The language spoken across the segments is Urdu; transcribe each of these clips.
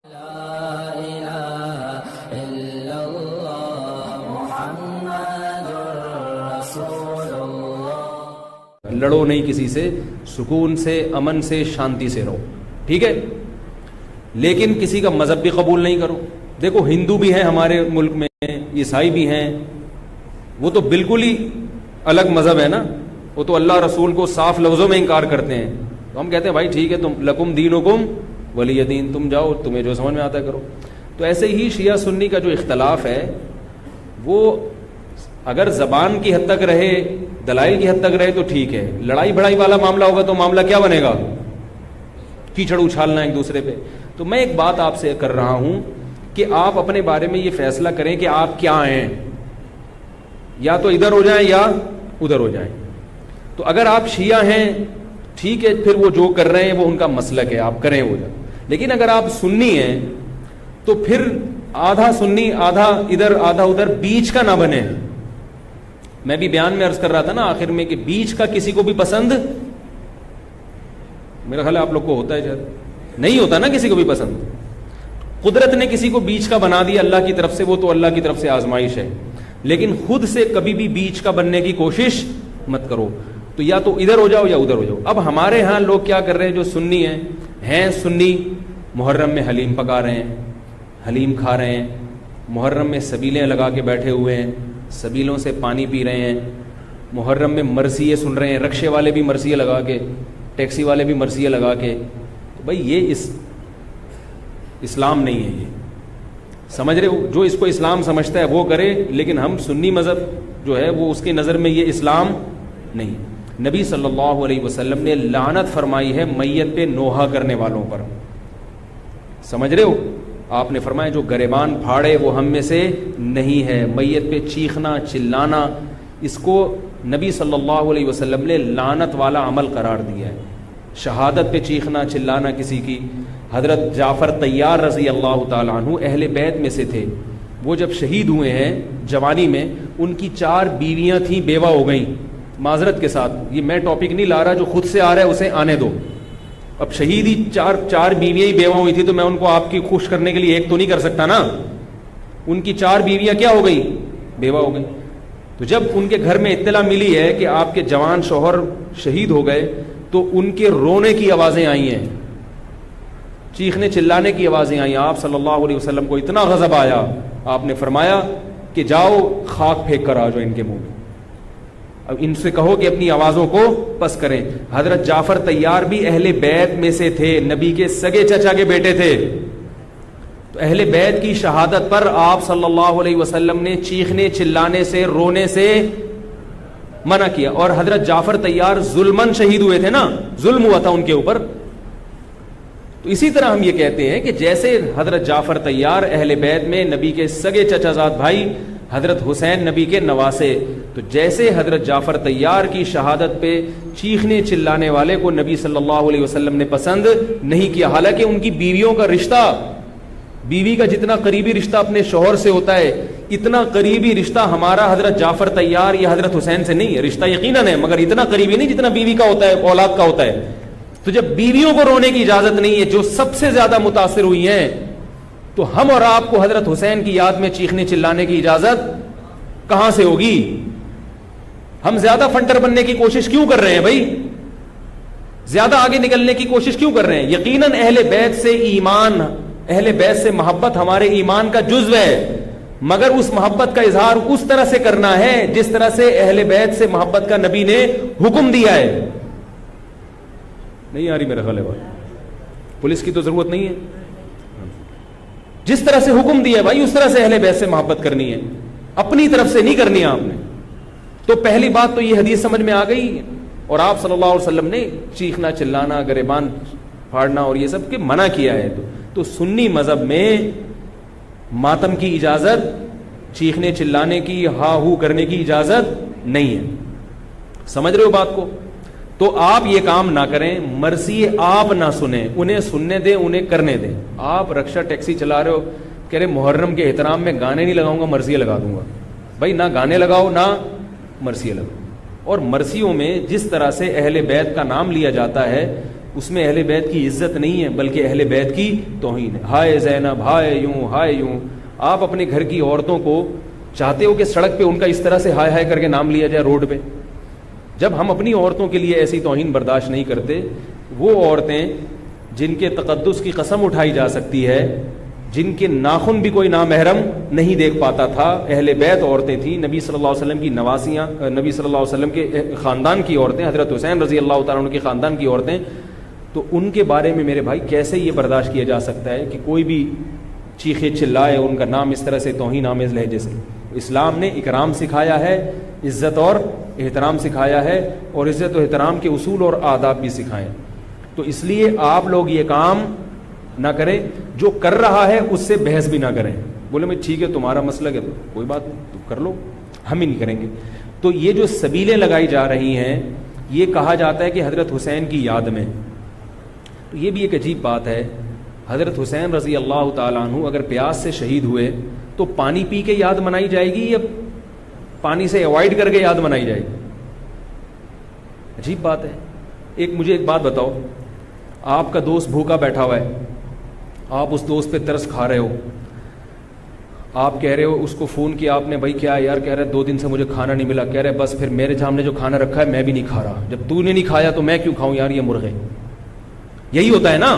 لڑو نہیں کسی سے، سکون سے، امن سے، شانتی سے رہو، ٹھیک ہے؟ لیکن کسی کا مذہب بھی قبول نہیں کرو۔ دیکھو ہندو بھی ہیں ہمارے ملک میں، عیسائی بھی ہیں، وہ تو بالکل ہی الگ مذہب ہے نا، وہ تو اللہ رسول کو صاف لفظوں میں انکار کرتے ہیں۔ تو ہم کہتے ہیں بھائی ٹھیک ہے، تم لکم دینکم ولی دین، تم جاؤ، تمہیں جو سمجھ میں آتا ہے کرو۔ تو ایسے ہی شیعہ سنی کا جو اختلاف ہے وہ اگر زبان کی حد تک رہے، دلائل کی حد تک رہے تو ٹھیک ہے، لڑائی بڑائی والا معاملہ ہوگا تو معاملہ کیا بنے گا؟ کیچڑ اچھالنا ایک دوسرے پہ۔ تو میں ایک بات آپ سے کر رہا ہوں کہ آپ اپنے بارے میں یہ فیصلہ کریں کہ آپ کیا ہیں، یا تو ادھر ہو جائیں یا ادھر ہو جائیں۔ تو اگر آپ شیعہ ہیں ٹھیک ہے، پھر وہ جو کر رہے ہیں وہ ان کا مسلک ہے، آپ کریں وہ جائیں۔ لیکن اگر آپ سنی ہیں تو پھر آدھا سنی آدھا ادھر آدھا ادھر، بیچ کا نہ بنے۔ میں بھی بیان میں عرض کر رہا تھا نا آخر میں کہ بیچ کا کسی کو بھی پسند، میرا خیال ہے آپ لوگ کو ہوتا ہے، شاید نہیں ہوتا نا کسی کو بھی پسند۔ قدرت نے کسی کو بیچ کا بنا دیا اللہ کی طرف سے، وہ تو اللہ کی طرف سے آزمائش ہے، لیکن خود سے کبھی بھی بیچ کا بننے کی کوشش مت کرو۔ تو یا تو ادھر ہو جاؤ یا ادھر ہو جاؤ۔ اب ہمارے ہاں لوگ کیا کر رہے ہیں جو سنی ہیں سنی، محرم میں حلیم پکا رہے ہیں، حلیم کھا رہے ہیں، محرم میں سبیلیں لگا کے بیٹھے ہوئے ہیں، سبیلوں سے پانی پی رہے ہیں، محرم میں مرثیے سن رہے ہیں، رکشے والے بھی مرثیے لگا کے، ٹیکسی والے بھی مرثیے لگا کے۔ تو بھائی یہ اسلام نہیں ہے، یہ سمجھ رہے ہو؟ جو اس کو اسلام سمجھتا ہے وہ کرے، لیکن ہم سنی مذہب جو ہے وہ اس کی نظر میں یہ اسلام نہیں۔ نبی صلی اللہ علیہ وسلم نے لعنت فرمائی ہے میت پہ نوحہ کرنے والوں پر، سمجھ رہے ہو؟ آپ نے فرمایا جو گریبان پھاڑے وہ ہم میں سے نہیں ہے۔ میت پہ چیخنا چلانا، اس کو نبی صلی اللہ علیہ وسلم نے لعنت والا عمل قرار دیا ہے۔ شہادت پہ چیخنا چلانا کسی کی، حضرت جعفر طیار رضی اللہ تعالیٰ عنہ اہل بیت میں سے تھے، وہ جب شہید ہوئے ہیں جوانی میں، ان کی 4 بیویاں تھیں، بیوہ ہو گئیں۔ معذرت کے ساتھ یہ میں ٹاپک نہیں لا رہا، جو خود سے آ رہا ہے اسے آنے دو۔ اب شہید ہی چار بیویاں ہی بیوہ ہوئی تھی، تو میں ان کو آپ کی خوش کرنے کے لیے ایک تو نہیں کر سکتا نا۔ ان کی 4 بیویاں کیا ہو گئی؟ بیوہ ہو گئی۔ تو جب ان کے گھر میں اطلاع ملی ہے کہ آپ کے جوان شوہر شہید ہو گئے، تو ان کے رونے کی آوازیں آئی ہیں، چیخنے چلانے کی آوازیں آئی۔ آپ صلی اللہ علیہ وسلم کو اتنا غضب آیا، آپ نے فرمایا کہ جاؤ خاک پھینک کر آ جاؤ ان کے منہ میں، اب ان سے کہو کہ اپنی آوازوں کو پس کریں۔ حضرت جعفر طیار بھی اہل بیت میں سے تھے، نبی کے سگے چچا کے بیٹے تھے۔ تو اہل بیت کی شہادت پر آپ صلی اللہ علیہ وسلم نے چیخنے چلانے سے، رونے سے منع کیا۔ اور حضرت جعفر طیار ظلمن شہید ہوئے تھے نا، ظلم ہوا تھا ان کے اوپر۔ تو اسی طرح ہم یہ کہتے ہیں کہ جیسے حضرت جعفر طیار اہل بیت میں نبی کے سگے چچا زاد بھائی، حضرت حسین نبی کے نواسے، تو جیسے حضرت جعفر طیار کی شہادت پہ چیخنے چلانے والے کو نبی صلی اللہ علیہ وسلم نے پسند نہیں کیا، حالانکہ ان کی بیویوں کا رشتہ، بیوی کا جتنا قریبی رشتہ اپنے شوہر سے ہوتا ہے، اتنا قریبی رشتہ ہمارا حضرت جعفر طیار یا حضرت حسین سے نہیں ہے۔ رشتہ یقیناً ہے، مگر اتنا قریبی نہیں جتنا بیوی کا ہوتا ہے، اولاد کا ہوتا ہے۔ تو جب بیویوں کو رونے کی اجازت نہیں ہے، جو سب سے زیادہ متاثر ہوئی ہیں، تو ہم اور آپ کو حضرت حسین کی یاد میں چیخنے چلانے کی اجازت کہاں سے ہوگی؟ ہم زیادہ فنٹر بننے کی کوشش کیوں کر رہے ہیں بھائی؟ زیادہ آگے نکلنے کی کوشش کیوں کر رہے ہیں؟ یقیناً اہل بیت سے ایمان، اہل بیت سے محبت ہمارے ایمان کا جزو ہے، مگر اس محبت کا اظہار اس طرح سے کرنا ہے جس طرح سے اہل بیت سے محبت کا نبی نے حکم دیا ہے۔ نہیں آ رہی میرا خیال ہے بات، پولیس کی تو ضرورت نہیں ہے، جس طرح سے حکم دیا ہے بھائی اس طرح سے اہل بیت سے محبت کرنی ہے، اپنی طرف سے نہیں کرنی ہے آپ نے۔ تو پہلی بات تو یہ حدیث سمجھ میں آ گئی، اور آپ صلی اللہ علیہ وسلم نے چیخنا چلانا، گریبان پھاڑنا اور یہ سب کے منع کیا ہے۔ تو سنی مذہب میں ماتم کی اجازت، چیخنے چلانے کی، ہا ہو کرنے کی اجازت نہیں ہے، سمجھ رہے ہو بات کو؟ تو آپ یہ کام نہ کریں، مرثی آپ نہ سنیں، انہیں سننے دیں، انہیں کرنے دیں۔ آپ رکشہ ٹیکسی چلا رہے ہو، کہہ رہے محرم کے احترام میں گانے نہیں لگاؤں گا، مرثیے لگا دوں گا، بھائی نہ گانے لگاؤ نہ مرثیے لگاؤ۔ اور مرثیوں میں جس طرح سے اہل بیت کا نام لیا جاتا ہے، اس میں اہل بیت کی عزت نہیں ہے بلکہ اہل بیت کی توہین ہے. ہائے زینب، ہائے یوں، ہائے یوں. آپ اپنے گھر کی عورتوں کو چاہتے ہو کہ سڑک پہ ان کا اس طرح سے ہائے ہائے کر کے نام لیا جائے روڈ پہ؟ جب ہم اپنی عورتوں کے لیے ایسی توہین برداشت نہیں کرتے، وہ عورتیں جن کے تقدس کی قسم اٹھائی جا سکتی ہے، جن کے ناخن بھی کوئی نامحرم نہیں دیکھ پاتا تھا، اہل بیت عورتیں تھیں، نبی صلی اللہ علیہ وسلم کی نواسیاں، نبی صلی اللہ علیہ وسلم کے خاندان کی عورتیں، حضرت حسین رضی اللہ تعالیٰ عنہ کے خاندان کی عورتیں، تو ان کے بارے میں میرے بھائی کیسے یہ برداشت کیا جا سکتا ہے کہ کوئی بھی چیخے چلائے ان کا نام اس طرح سے توہین آمیز لہجے سے؟ اسلام نے اکرام سکھایا ہے، عزت اور احترام سکھایا ہے، اور عزت و احترام کے اصول اور آداب بھی سکھائے. تو اس لیے آپ لوگ یہ کام نہ کریں، جو کر رہا ہے اس سے بحث بھی نہ کریں. بولے میں ٹھیک ہے تمہارا مسلک ہے تو کوئی بات نہیں، تو کر لو، ہم ہی نہیں کریں گے. تو یہ جو سبیلیں لگائی جا رہی ہیں، یہ کہا جاتا ہے کہ حضرت حسین کی یاد میں. تو یہ بھی ایک عجیب بات ہے. حضرت حسین رضی اللہ تعالیٰ عنہ اگر پیاس سے شہید ہوئے تو پانی پی کے یاد منائی جائے گی یا پانی سے اوائڈ کر کے یاد منائی جائے گی؟ عجیب بات ہے. مجھے ایک بات بتاؤ، آپ کا دوست بھوکا بیٹھا ہوا ہے، آپ اس دوست پہ ترس کھا رہے ہو، آپ کہہ رہے ہو، اس کو فون کیا آپ نے، بھائی کیا یار؟ کہہ رہے 2 دن سے مجھے کھانا نہیں ملا. کہہ رہے بس پھر میرے سامنے جو کھانا رکھا ہے میں بھی نہیں کھا رہا، جب تو نے نہیں کھایا تو میں کیوں کھاؤں یار یہ مرغے؟ یہی ہوتا ہے نا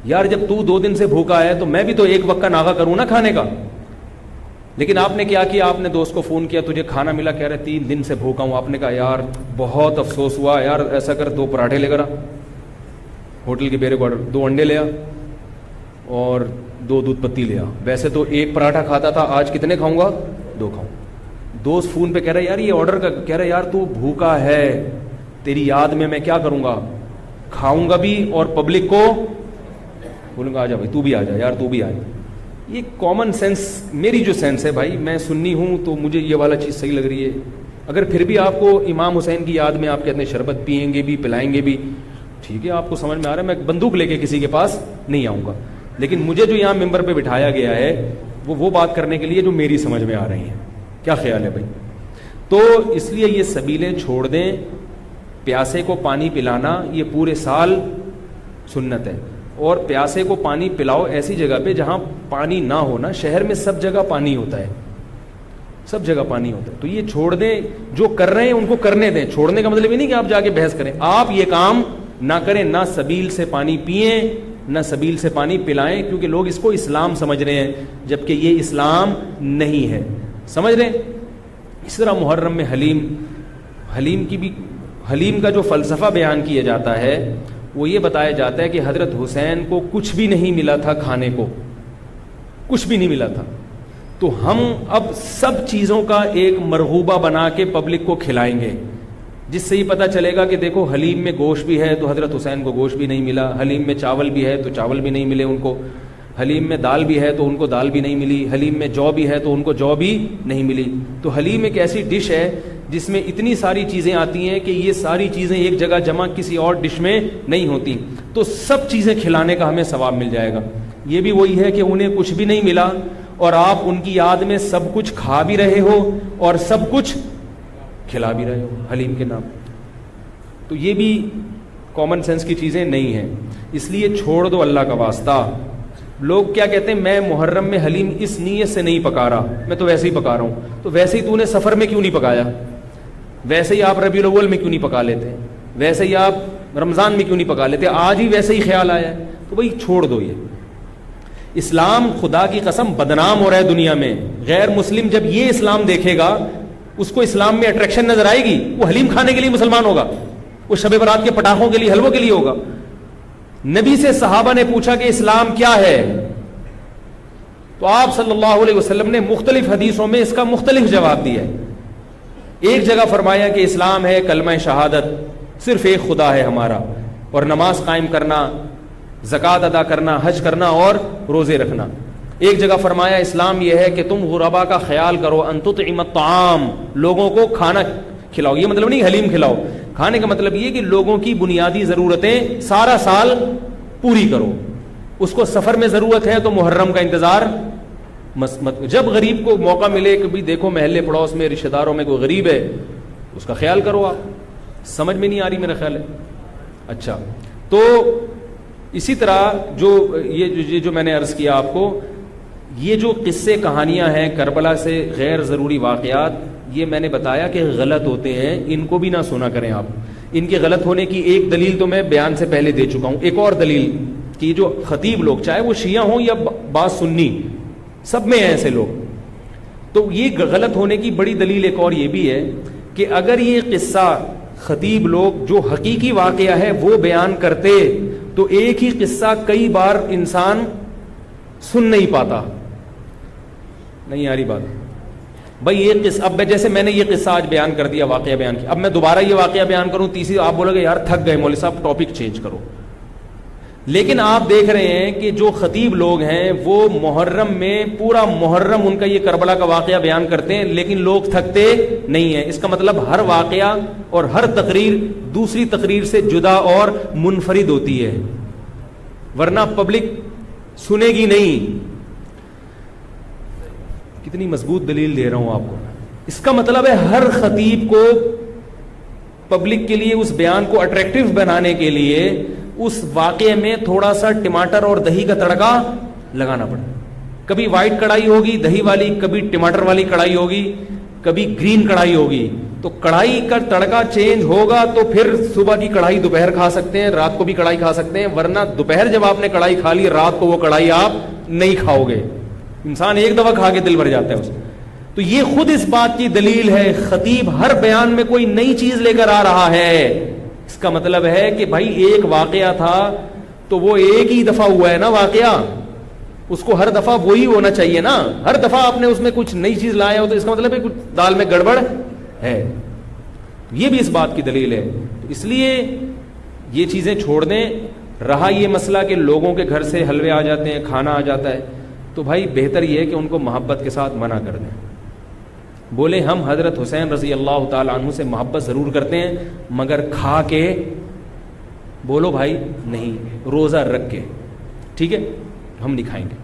یار، جب تو 2 دن سے بھوکا ہے تو میں بھی تو ایک وقت کا ناغہ کروں نا کھانے کا. لیکن آپ نے کیا کیا؟ آپ نے دوست کو فون کیا، تجھے کھانا ملا؟ کہہ رہے 3 دن سے بھوکا ہوں. آپ نے کہا یار بہت افسوس ہوا یار، ایسا کر 2 پراٹھے لے کر آ، ہوٹل کے بیرے کو 2 انڈے لے آ اور 2 دودھ پتی لے آ. ویسے تو 1 پراٹھا کھاتا تھا، آج کتنے کھاؤں گا؟ 2 کھاؤں. دوست فون پہ کہہ رہا یار یہ آرڈر کا، کہہ رہا یار تو بھوکا ہے، تیری یاد میں کیا کروں گا؟ کھاؤں گا بھی اور پبلک کو بولوں گا آ جا بھائی تو بھی آ جا یار، تو بھی آ جا. یہ کامن سینس، میری جو سینس ہے بھائی، میں سنی ہوں تو مجھے یہ والا چیز صحیح لگ رہی ہے. اگر پھر بھی آپ کو امام حسین کی یاد میں آپ کہتے ہیں شربت پئیں گے بھی، پلائیں گے بھی، ٹھیک ہے، آپ کو سمجھ میں آ رہا ہے، میں بندوق لے کے کسی کے پاس نہیں آؤں گا. لیکن مجھے جو یہاں ممبر پہ بٹھایا گیا ہے وہ بات کرنے کے لیے جو میری سمجھ میں آ رہی ہیں. کیا خیال ہے بھائی؟ تو اس لیے یہ سبیلیں چھوڑ دیں. پیاسے کو پانی پلانا یہ پورے سال سنت ہے، اور پیاسے کو پانی پلاؤ ایسی جگہ پہ جہاں پانی نہ ہونا. شہر میں سب جگہ پانی ہوتا ہے، سب جگہ پانی ہوتا ہے. تو یہ چھوڑ دیں، جو کر رہے ہیں ان کو کرنے دیں. چھوڑنے کا مطلب یہ نہیں کہ آپ جا کے بحث کریں. آپ یہ کام نہ کریں، نہ سبیل سے پانی پئیں نہ سبیل سے پانی پلائیں، کیونکہ لوگ اس کو اسلام سمجھ رہے ہیں جبکہ یہ اسلام نہیں ہے. سمجھ رہے ہیں؟ اس طرح محرم میں حلیم کا جو فلسفہ بیان کیا جاتا ہے وہ یہ بتایا جاتا ہے کہ حضرت حسین کو کچھ بھی نہیں ملا تھا، کھانے کو کچھ بھی نہیں ملا تھا، تو ہم اب سب چیزوں کا ایک مرغوبہ بنا کے پبلک کو کھلائیں گے، جس سے یہ پتہ چلے گا کہ دیکھو حلیم میں گوشت بھی ہے تو حضرت حسین کو گوشت بھی نہیں ملا، حلیم میں چاول بھی ہے تو چاول بھی نہیں ملے ان کو، حلیم میں دال بھی ہے تو ان کو دال بھی نہیں ملی، حلیم میں جو بھی ہے تو ان کو جو بھی نہیں ملی. تو حلیم ایک ایسی ڈش ہے جس میں اتنی ساری چیزیں آتی ہیں کہ یہ ساری چیزیں ایک جگہ جمع کسی اور ڈش میں نہیں ہوتی، تو سب چیزیں کھلانے کا ہمیں ثواب مل جائے گا. یہ بھی وہی ہے کہ انہیں کچھ بھی نہیں ملا اور آپ ان کی یاد میں سب کچھ کھا بھی رہے ہو اور سب کچھ کھلا بھی رہے ہو حلیم کے نام. تو یہ بھی کامن سینس کی چیزیں نہیں ہیں، اس لیے چھوڑ دو اللہ کا واسطہ. لوگ کیا کہتے ہیں، میں محرم میں حلیم اس نیت سے نہیں پکا رہا، میں تو ویسے ہی پکا رہا ہوں. تو ویسے ہی تو نے سفر میں کیوں نہیں پکایا؟ ویسے ہی آپ ربیع الاول میں کیوں نہیں پکا لیتے؟ ویسے ہی آپ رمضان میں کیوں نہیں پکا لیتے؟ آج ہی ویسے ہی خیال آیا ہے. تو بھائی چھوڑ دو. یہ اسلام خدا کی قسم بدنام ہو رہا ہے دنیا میں. غیر مسلم جب یہ اسلام دیکھے گا اس کو اسلام میں اٹریکشن نظر آئے گی، وہ حلیم کھانے کے لیے مسلمان ہوگا، وہ شب برات کے پٹاخوں کے لیے، حلووں کے لیے ہوگا. نبی سے صحابہ نے پوچھا کہ اسلام کیا ہے، تو آپ صلی اللہ علیہ وسلم نے مختلف حدیثوں میں اس کا مختلف جواب دیا ہے. ایک جگہ فرمایا کہ اسلام ہے کلمہ شہادت، صرف ایک خدا ہے ہمارا، اور نماز قائم کرنا، زکوٰۃ ادا کرنا، حج کرنا اور روزے رکھنا. ایک جگہ فرمایا اسلام یہ ہے کہ تم غربا کا خیال کرو، ان تطعم الطعام، لوگوں کو کھانا کھلاؤ. یہ مطلب نہیں حلیم کھلاؤ، کھانے کا مطلب یہ کہ لوگوں کی بنیادی ضرورتیں سارا سال پوری کرو. اس کو سفر میں ضرورت ہے تو محرم کا انتظار مت. جب غریب کو موقع ملے کہ بھی دیکھو محلے پڑوس میں رشتہ داروں میں کوئی غریب ہے اس کا خیال کرو. آپ سمجھ میں نہیں آ رہی میرا خیال ہے. اچھا تو اسی طرح جو میں نے عرض کیا آپ کو، یہ جو قصے کہانیاں ہیں کربلا سے غیر ضروری واقعات، یہ میں نے بتایا کہ غلط ہوتے ہیں، ان کو بھی نہ سنا کریں آپ. ان کے غلط ہونے کی ایک دلیل تو میں بیان سے پہلے دے چکا ہوں. ایک اور دلیل کہ جو خطیب لوگ، چاہے وہ شیعہ ہوں یا بعض سنی، سب میں ہیں ایسے لوگ، تو یہ غلط ہونے کی بڑی دلیل ایک اور یہ بھی ہے کہ اگر یہ قصہ خطیب لوگ جو حقیقی واقعہ ہے وہ بیان کرتے تو ایک ہی قصہ کئی بار انسان سن نہیں پاتا. نہیں آ رہی بات بھائی؟ یہ قصہ اب جیسے میں نے یہ قصہ آج بیان کر دیا، واقعہ بیان کیا، اب میں دوبارہ یہ واقعہ بیان کروں تیسری، آپ بولو گے یار تھک گئے مولوی صاحب، ٹاپک چینج کرو. لیکن آپ دیکھ رہے ہیں کہ جو خطیب لوگ ہیں وہ محرم میں پورا محرم ان کا یہ کربلا کا واقعہ بیان کرتے ہیں، لیکن لوگ تھکتے نہیں ہیں. اس کا مطلب ہر واقعہ اور ہر تقریر دوسری تقریر سے جدا اور منفرد ہوتی ہے، ورنہ پبلک سنے گی نہیں. کتنی مضبوط دلیل دے رہا ہوں آپ کو. اس کا مطلب ہے ہر خطیب کو پبلک کے لیے اس بیان کو اٹریکٹیو بنانے کے لیے اس واقعے میں تھوڑا سا ٹماٹر اور دہی کا تڑکا لگانا پڑا. کبھی وائٹ کڑھائی ہوگی دہی والی، کبھی ٹماٹر والی کڑھائی ہوگی، کبھی گرین کڑھائی ہوگی. تو کڑھائی کا تڑکا چینج ہوگا تو پھر صبح کی کڑھائی دوپہر کھا سکتے ہیں، رات کو بھی کڑھائی کھا سکتے ہیں، ورنہ دوپہر جب آپ نے کڑھائی کھا لی رات کو وہ کڑھائی آپ نہیں کھاؤ گے. انسان ایک دفعہ کھا کے دل بھر جاتا ہے اس. تو یہ خود اس بات کی دلیل ہے خطیب ہر بیان میں کوئی نئی چیز لے کر آ رہا ہے. اس کا مطلب ہے کہ بھائی ایک واقعہ تھا تو وہ ایک ہی دفعہ ہوا ہے نا واقعہ، اس کو ہر دفعہ وہی ہونا چاہیے نا. ہر دفعہ آپ نے اس میں کچھ نئی چیز لایا ہو تو اس کا مطلب ہے کچھ دال میں گڑبڑ ہے. یہ بھی اس بات کی دلیل ہے. اس لیے یہ چیزیں چھوڑ دیں. رہا یہ مسئلہ کہ لوگوں کے گھر سے حلوے آ جاتے ہیں، کھانا آ جاتا ہے، تو بھائی بہتر یہ ہے کہ ان کو محبت کے ساتھ منع کر دیں. بولے ہم حضرت حسین رضی اللہ تعالی عنہ سے محبت ضرور کرتے ہیں مگر کھا کے بولو بھائی نہیں، روزہ رکھ کے، ٹھیک ہے، ہم نہیں کھائیں گے.